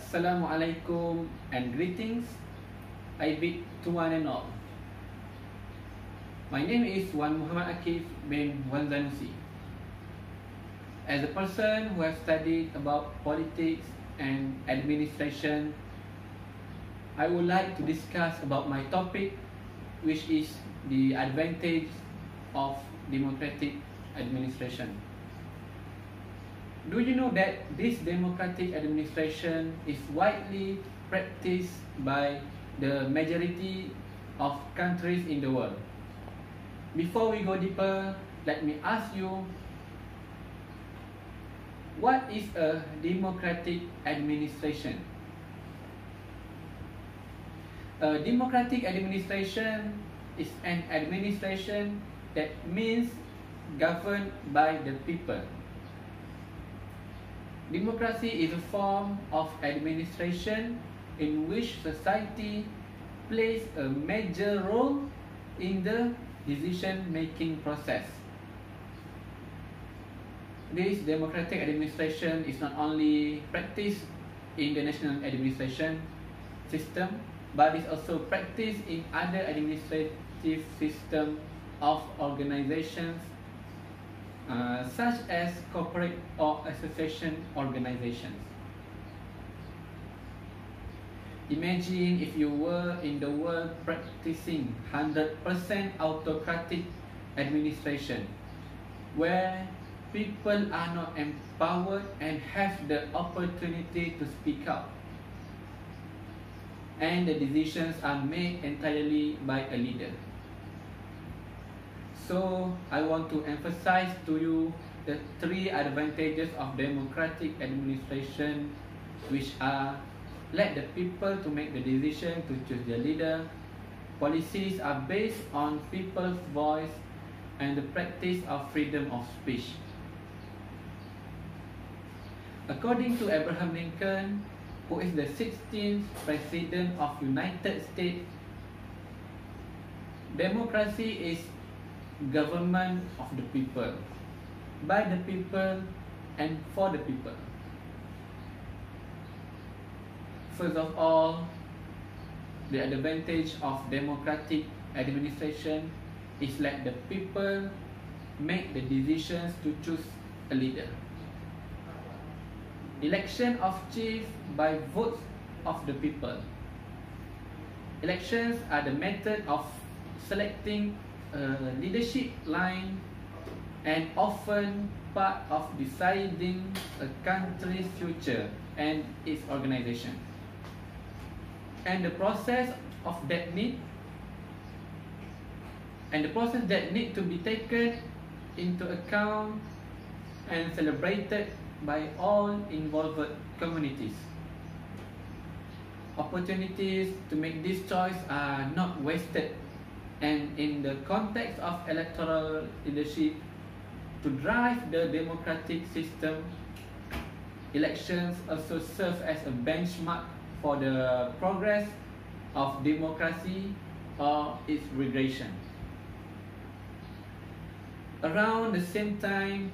Assalamualaikum and greetings. I bid to one and all. My name is Wan Muhammad Akif bin Wan Zanusi. As a person who has studied about politics and administration, I would like to discuss about my topic, which is the advantage of democratic administration. Do you know that this democratic administration is widely practiced by the majority of countries in the world? Before we go deeper, let me ask you, what is a democratic administration? A democratic administration is an administration that means governed by the people. Democracy is a form of administration in which society plays a major role in the decision-making process. This democratic administration is not only practiced in the national administration system, but is also practiced in other administrative systems of organizations such as corporate or association organizations. Imagine if you were in the world practicing 100% autocratic administration, where people are not empowered and have the opportunity to speak out, and the decisions are made entirely by a leader. So, I want to emphasize to you the three advantages of democratic administration, which are: let the people to make the decision to choose their leader, policies are based on people's voice, and the practice of freedom of speech. According to Abraham Lincoln, who is the 16th President of United States, democracy is government of the people, by the people, and for the people. First of all, the advantage of democratic administration is let the people make the decisions to choose a leader. Election of chief by votes of the people. Elections are the method of selecting a leadership line and often part of deciding a country's future and its organization. And the process that need to be taken into account and celebrated by all involved communities. Opportunities to make this choice are not wasted, and in the context of electoral leadership, to drive the democratic system, elections also serve as a benchmark for the progress of democracy or its regression. Around the same time,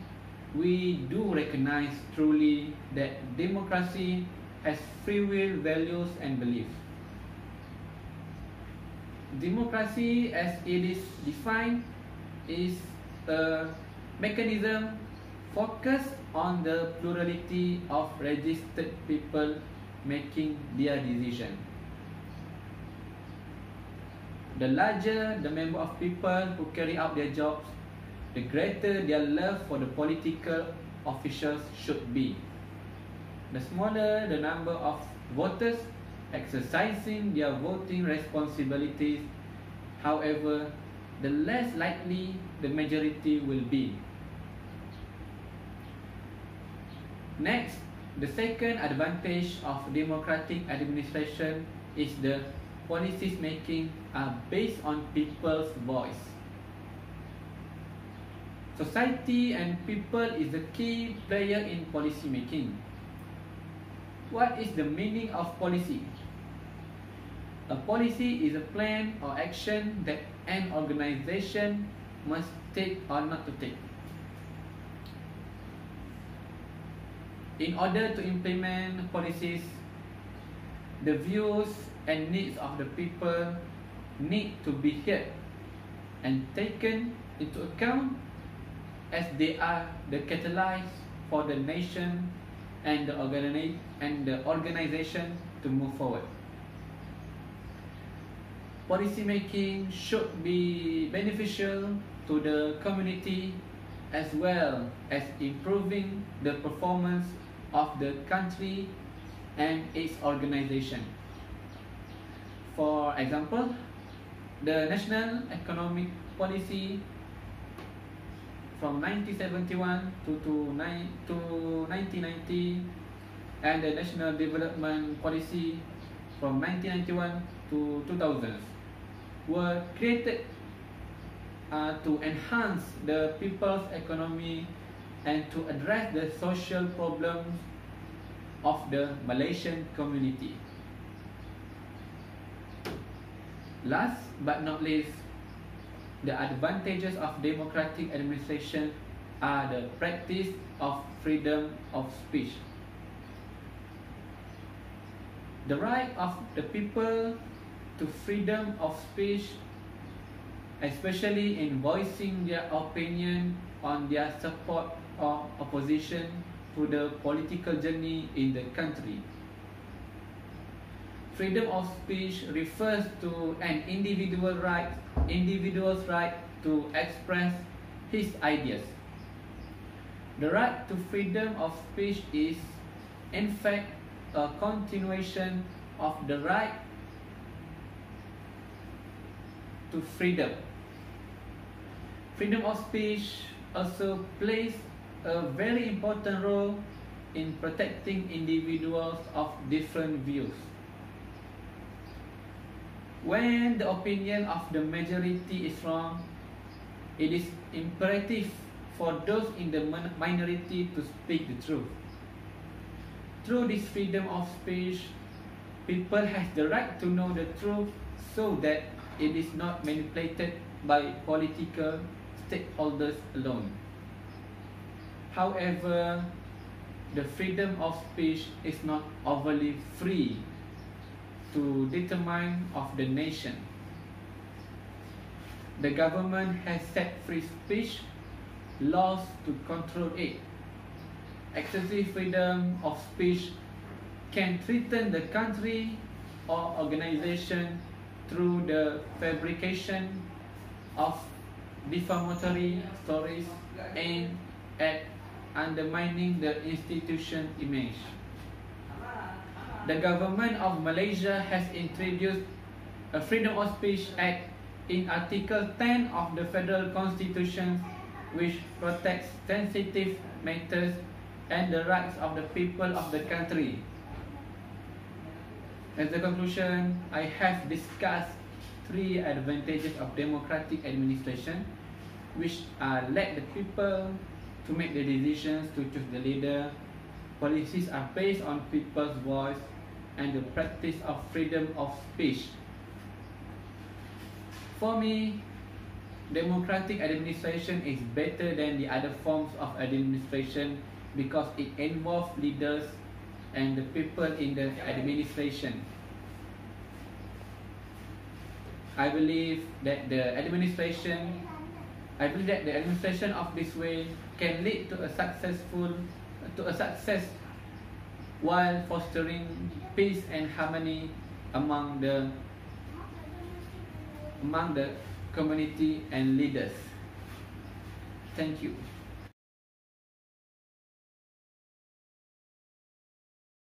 we do recognize truly that democracy has free will, values, and beliefs. Democracy, as it is defined, is a mechanism focused on the plurality of registered people making their decision. The larger the number of people who carry out their jobs, the greater their love for the political officials should be. The smaller the number of voters exercising their voting responsibilities, however, the less likely the majority will be. Next, the second advantage of democratic administration is the policies making are based on people's voice. Society and people is the key player in policy making. What is the meaning of policy? A policy is a plan or action that an organization must take or not to take. In order to implement policies, the views and needs of the people need to be heard and taken into account, as they are the catalyst for the nation and the organization to move forward. Policy making should be beneficial to the community as well as improving the performance of the country and its organization. For example, the National Economic Policy from 1971 to 1990 and the National Development Policy from 1991 to 2000 were created to enhance the people's economy and to address the social problems of the Malaysian community. Last but not least, the advantages of democratic administration are the practice of freedom of speech. The right of the people to freedom of speech, especially in voicing their opinion on their support or opposition to the political journey in the country. Freedom of speech refers to an individual's right to express his ideas. The right to freedom of speech is, in fact, a continuation of the right to freedom. Freedom of speech also plays a very important role in protecting individuals of different views. When the opinion of the majority is wrong, it is imperative for those in the minority to speak the truth. Through this freedom of speech, people have the right to know the truth so that it is not manipulated by political stakeholders alone. However, the freedom of speech is not overly free to determine of the nation. The government has set free speech laws to control it. Excessive freedom of speech can threaten the country or organization through the fabrication of defamatory stories aimed at undermining the institution image. The government of Malaysia has introduced a Freedom of Speech Act in Article 10 of the Federal Constitution, which protects sensitive matters and the rights of the people of the country. As a conclusion, I have discussed 3 advantages of democratic administration, which are let the people to make the decisions to choose the leader, policies are based on people's voice, and the practice of freedom of speech. For me, democratic administration is better than the other forms of administration because it involves leaders and the people in the administration. I believe that the administration of this way can lead to a success while fostering peace and harmony among the community and leaders. Thank you.